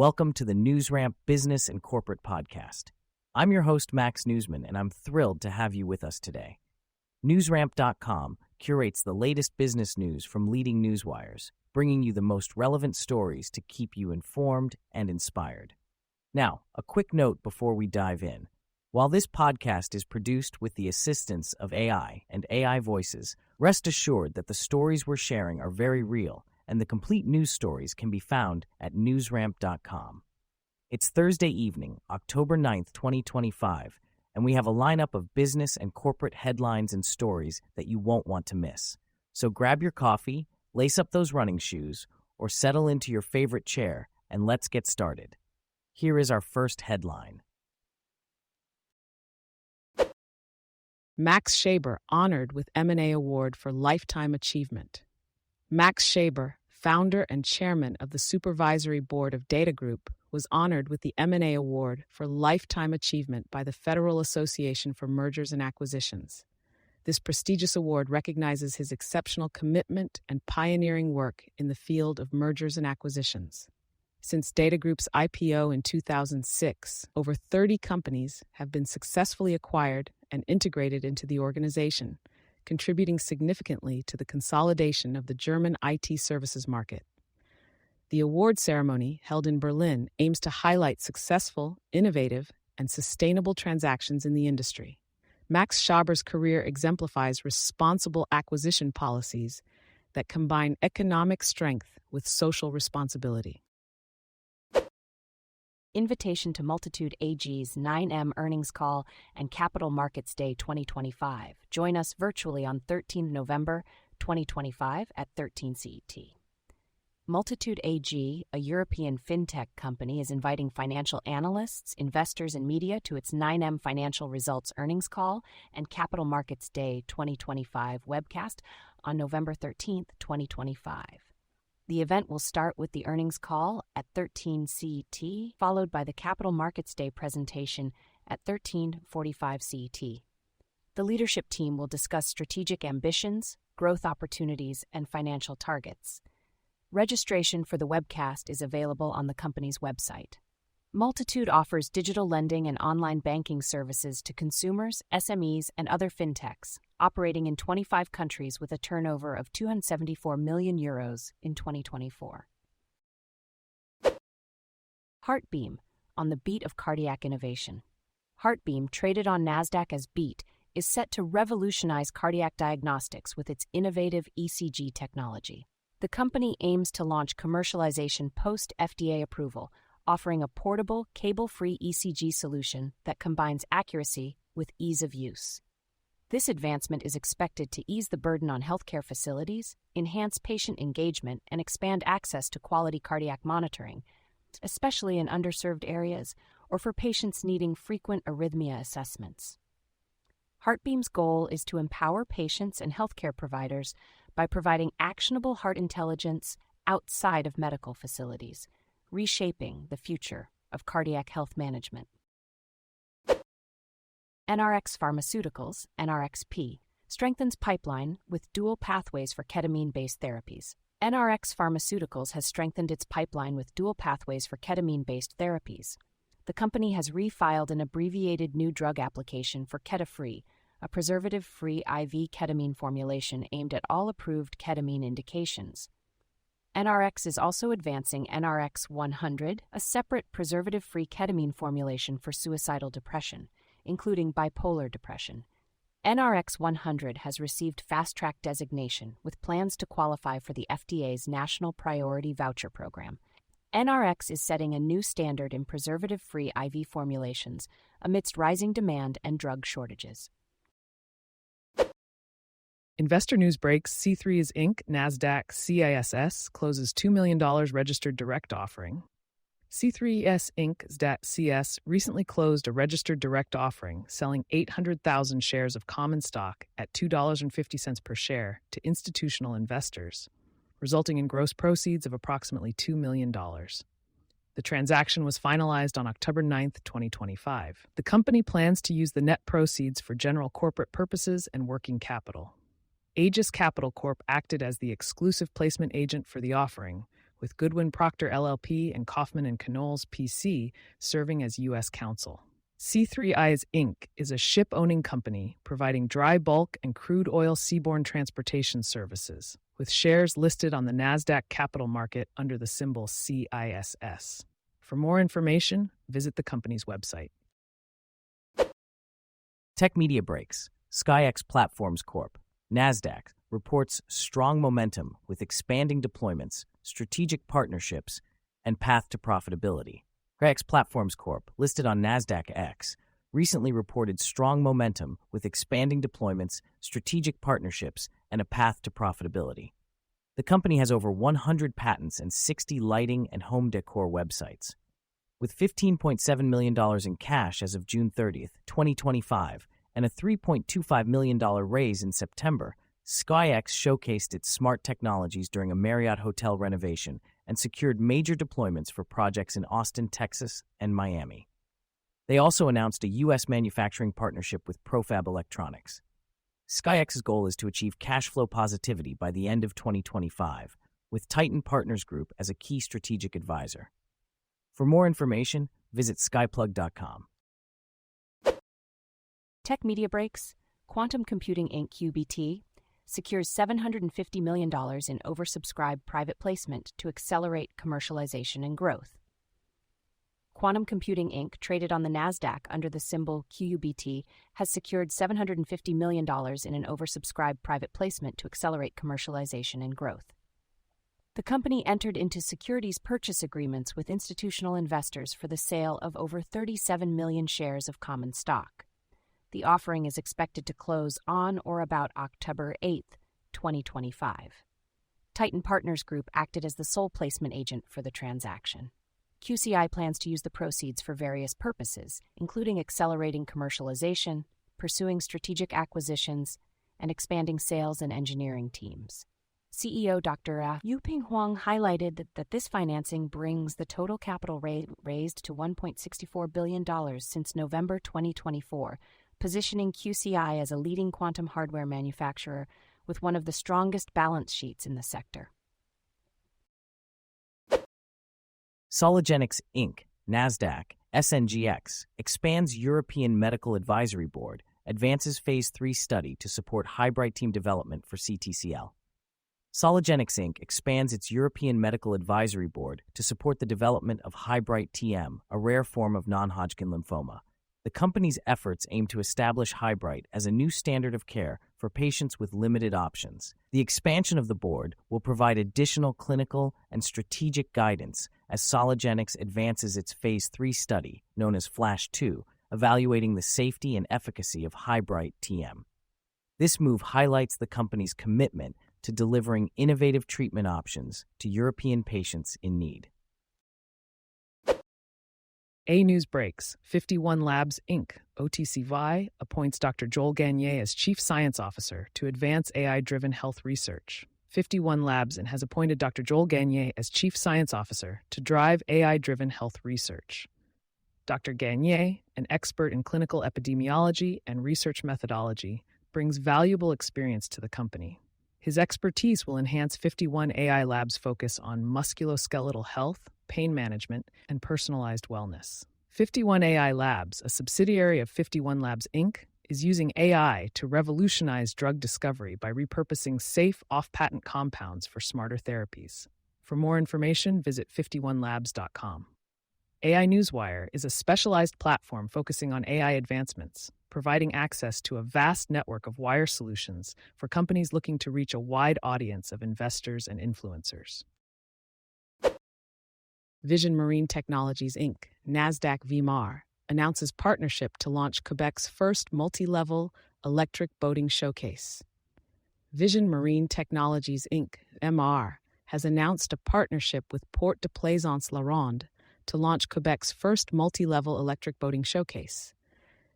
Welcome to the NewsRamp Business and Corporate Podcast. I'm your host, Max Newsman, and I'm thrilled to have you with us today. NewsRamp.com curates the latest business news from leading newswires, bringing you the most relevant stories to keep you informed and inspired. Now, a quick note before we dive in. While this podcast is produced with the assistance of AI and AI voices, rest assured that the stories we're sharing are very real, and the complete news stories can be found at newsramp.com. It's Thursday evening, October 9th, 2025, and we have a lineup of business and corporate headlines and stories that you won't want to miss. So grab your coffee, lace up those running shoes, or settle into your favorite chair, and let's get started. Here is our first headline. Max Shaber honored with M&A Award for Lifetime Achievement. Max Shaber, founder and chairman of the Supervisory Board of Data Group, was honored with the M&A Award for Lifetime Achievement by the Federal Association for Mergers and Acquisitions. This prestigious award recognizes his exceptional commitment and pioneering work in the field of mergers and acquisitions. Since Data Group's IPO in 2006, over 30 companies have been successfully acquired and integrated into the organization, contributing significantly to the consolidation of the German IT services market. The award ceremony, held in Berlin, aims to highlight successful, innovative, and sustainable transactions in the industry. Max Shaber's career exemplifies responsible acquisition policies that combine economic strength with social responsibility. Invitation to Multitude AG's 9M earnings call and Capital Markets Day 2025. Join us virtually on 13 November 2025 at 13 CET. Multitude AG, a European fintech company, is inviting financial analysts, investors, and media to its 9M financial results earnings call and Capital Markets Day 2025 webcast on November 13, 2025. The event will start with the earnings call at 13 CET, followed by the Capital Markets Day presentation at 13:45 CET. The leadership team will discuss strategic ambitions, growth opportunities, and financial targets. Registration for the webcast is available on the company's website. Multitude offers digital lending and online banking services to consumers, SMEs, and other fintechs, operating in 25 countries with a turnover of €274 million in 2024. Heartbeam, on the beat of cardiac innovation. Heartbeam, traded on NASDAQ as BEAT, is set to revolutionize cardiac diagnostics with its innovative ECG technology. The company aims to launch commercialization post-FDA approval, offering a portable, cable-free ECG solution that combines accuracy with ease of use. This advancement is expected to ease the burden on healthcare facilities, enhance patient engagement, and expand access to quality cardiac monitoring, especially in underserved areas or for patients needing frequent arrhythmia assessments. Heartbeam's goal is to empower patients and healthcare providers by providing actionable heart intelligence outside of medical facilities, reshaping the future of cardiac health management. NRx Pharmaceuticals, NRXP, strengthens pipeline with dual pathways for ketamine-based therapies. NRx Pharmaceuticals has strengthened its pipeline with dual pathways for ketamine-based therapies. The company has refiled an abbreviated new drug application for Ketafree, a preservative-free IV ketamine formulation aimed at all approved ketamine indications. NRx is also advancing NRX 100, a separate preservative-free ketamine formulation for suicidal depression, including bipolar depression. NRX 100 has received fast-track designation with plans to qualify for the FDA's National Priority Voucher Program. NRx is setting a new standard in preservative-free IV formulations amidst rising demand and drug shortages. Investor news breaks: C3's Inc. NASDAQ CISS closes $2 million registered direct offering. C3S Inc. CS recently closed a registered direct offering, selling 800,000 shares of common stock at $2.50 per share to institutional investors, resulting in gross proceeds of approximately $2 million. The transaction was finalized on October 9, 2025. The company plans to use the net proceeds for general corporate purposes and working capital. Aegis Capital Corp acted as the exclusive placement agent for the offering, with Goodwin Procter LLP and Kaufman and Knowles PC serving as U.S. counsel. C3Is Inc. is a ship-owning company providing dry bulk and crude oil seaborne transportation services, with shares listed on the NASDAQ Capital Market under the symbol CISS. For more information, visit the company's website. Tech Media Breaks. SkyX Platforms Corp. NASDAQ reports strong momentum with expanding deployments, strategic partnerships, and path to profitability. SkyX Platforms Corp., listed on NASDAQ X, recently reported strong momentum with expanding deployments, strategic partnerships, and a path to profitability. The company has over 100 patents and 60 lighting and home decor websites. With $15.7 million in cash as of June 30th, 2025, and a $3.25 million raise in September, SkyX showcased its smart technologies during a Marriott hotel renovation and secured major deployments for projects in Austin, Texas, and Miami. They also announced a U.S. manufacturing partnership with Profab Electronics. SkyX's goal is to achieve cash flow positivity by the end of 2025, with Titan Partners Group as a key strategic advisor. For more information, visit skyplug.com. Tech Media Breaks. Quantum Computing Inc. QBT secures $750 million in oversubscribed private placement to accelerate commercialization and growth. Quantum Computing Inc., traded on the NASDAQ under the symbol QUBT, has secured $750 million in an oversubscribed private placement to accelerate commercialization and growth. The company entered into securities purchase agreements with institutional investors for the sale of over 37 million shares of common stock. The offering is expected to close on or about October 8, 2025. Titan Partners Group acted as the sole placement agent for the transaction. QCI plans to use the proceeds for various purposes, including accelerating commercialization, pursuing strategic acquisitions, and expanding sales and engineering teams. CEO Dr. Yuping Huang highlighted that this financing brings the total capital raised to $1.64 billion since November 2024, positioning QCI as a leading quantum hardware manufacturer with one of the strongest balance sheets in the sector. Sologenics Inc., NASDAQ, SNGX, expands European Medical Advisory Board, advances Phase 3 study to support Highbright team development for CTCL. Sologenics Inc. expands its European Medical Advisory Board to support the development of Highbright TM, a rare form of non-Hodgkin lymphoma. The company's efforts aim to establish Highbright as a new standard of care for patients with limited options. The expansion of the board will provide additional clinical and strategic guidance as Sologenics advances its Phase 3 study, known as FLASH-2, evaluating the safety and efficacy of Highbright TM. This move highlights the company's commitment to delivering innovative treatment options to European patients in need. A News Breaks. 51 Labs Inc., OTCY, appoints Dr. Joel Gagné as Chief Science Officer to advance AI-driven health research. 51 Labs and has appointed Dr. Joel Gagné as Chief Science Officer to drive AI-driven health research. Dr. Gagné, an expert in clinical epidemiology and research methodology, brings valuable experience to the company. His expertise will enhance 51 AI Labs' focus on musculoskeletal health, pain management, and personalized wellness. 51 AI Labs, a subsidiary of 51 Labs Inc., is using AI to revolutionize drug discovery by repurposing safe, off-patent compounds for smarter therapies. For more information, visit 51labs.com. AI Newswire is a specialized platform focusing on AI advancements, providing access to a vast network of wire solutions for companies looking to reach a wide audience of investors and influencers. Vision Marine Technologies Inc., NASDAQ VMAR, announces partnership to launch Quebec's first multi-level electric boating showcase. Vision Marine Technologies Inc., MR, has announced a partnership with Port de Plaisance-la-Ronde to launch Quebec's first multi-level electric boating showcase.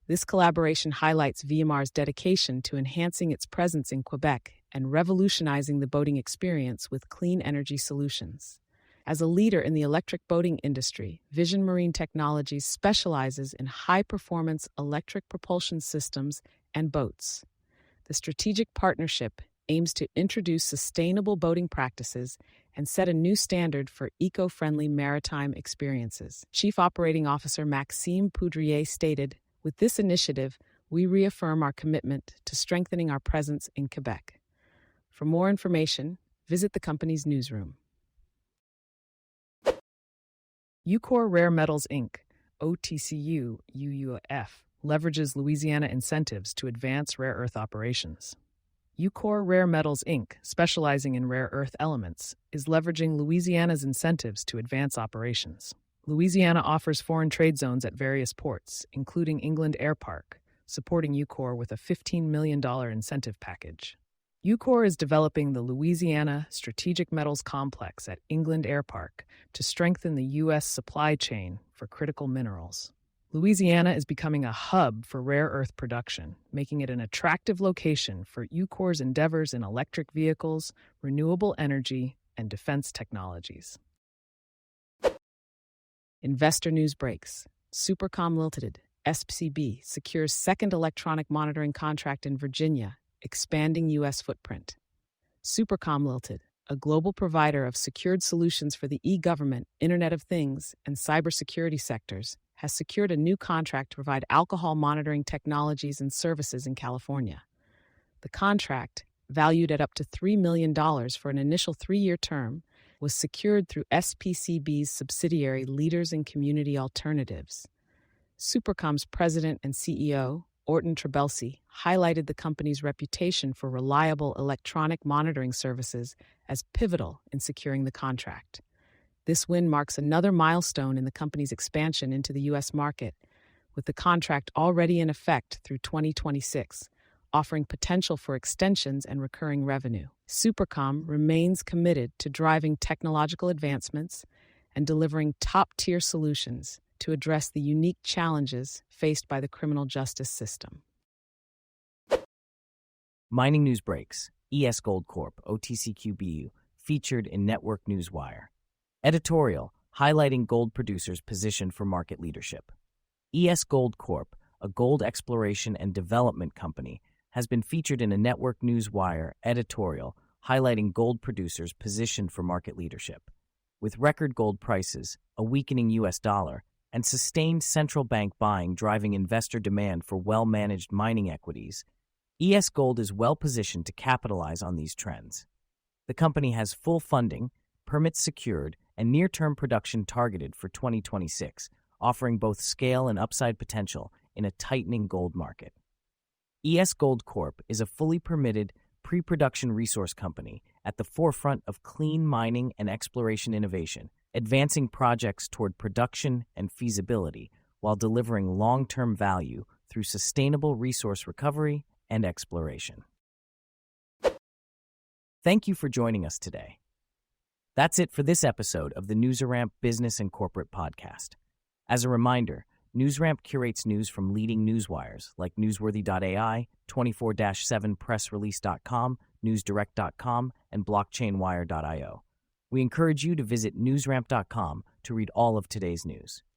This collaboration highlights VMR's dedication to enhancing its presence in Quebec and revolutionizing the boating experience with clean energy solutions. As a leader in the electric boating industry, Vision Marine Technologies specializes in high-performance electric propulsion systems and boats. The strategic partnership aims to introduce sustainable boating practices and set a new standard for eco-friendly maritime experiences. Chief Operating Officer Maxime Poudrier stated, "With this initiative, we reaffirm our commitment to strengthening our presence in Quebec." For more information, visit the company's newsroom. Ucor Rare Metals Inc., OTCU UUF, leverages Louisiana incentives to advance rare earth operations. Ucor Rare Metals Inc., specializing in rare earth elements, is leveraging Louisiana's incentives to advance operations. Louisiana offers foreign trade zones at various ports, including England Air Park, supporting Ucor with a $15 million incentive package. Ucor is developing the Louisiana Strategic Metals Complex at England Air Park to strengthen the U.S. supply chain for critical minerals. Louisiana is becoming a hub for rare earth production, making it an attractive location for Ucor's endeavors in electric vehicles, renewable energy, and defense technologies. Investor news breaks. Supercom Limited, SCB, secures second electronic monitoring contract in Virginia, expanding U.S. footprint. Supercom Limited, a global provider of secured solutions for the e-government, Internet of Things, and cybersecurity sectors, has secured a new contract to provide alcohol monitoring technologies and services in California. The contract, valued at up to $3 million for an initial 3-year term, was secured through SPCB's subsidiary Leaders in Community Alternatives. Supercom's president and CEO, Orton Trebelsi, highlighted the company's reputation for reliable electronic monitoring services as pivotal in securing the contract. This win marks another milestone in the company's expansion into the U.S. market, with the contract already in effect through 2026, offering potential for extensions and recurring revenue. Supercom remains committed to driving technological advancements and delivering top-tier solutions to address the unique challenges faced by the criminal justice system. Mining news breaks. ES Gold Corp., OTCQBU, featured in Network Newswire. Editorial, highlighting gold producers' position for market leadership. ES Gold Corp., a gold exploration and development company, has been featured in a Network Newswire editorial highlighting gold producers' position for market leadership. With record gold prices, a weakening U.S. dollar, and sustained central bank buying driving investor demand for well-managed mining equities, ES Gold is well-positioned to capitalize on these trends. The company has full funding, permits secured, and near-term production targeted for 2026, offering both scale and upside potential in a tightening gold market. ES Gold Corp. is a fully permitted pre-production resource company at the forefront of clean mining and exploration innovation, advancing projects toward production and feasibility while delivering long-term value through sustainable resource recovery and exploration. Thank you for joining us today. That's it for this episode of the NewsRamp Business and Corporate Podcast. As a reminder, NewsRamp curates news from leading newswires like Newsworthy.ai, 24/7pressrelease.com, NewsDirect.com, and BlockchainWire.io. We encourage you to visit newsramp.com to read all of today's news.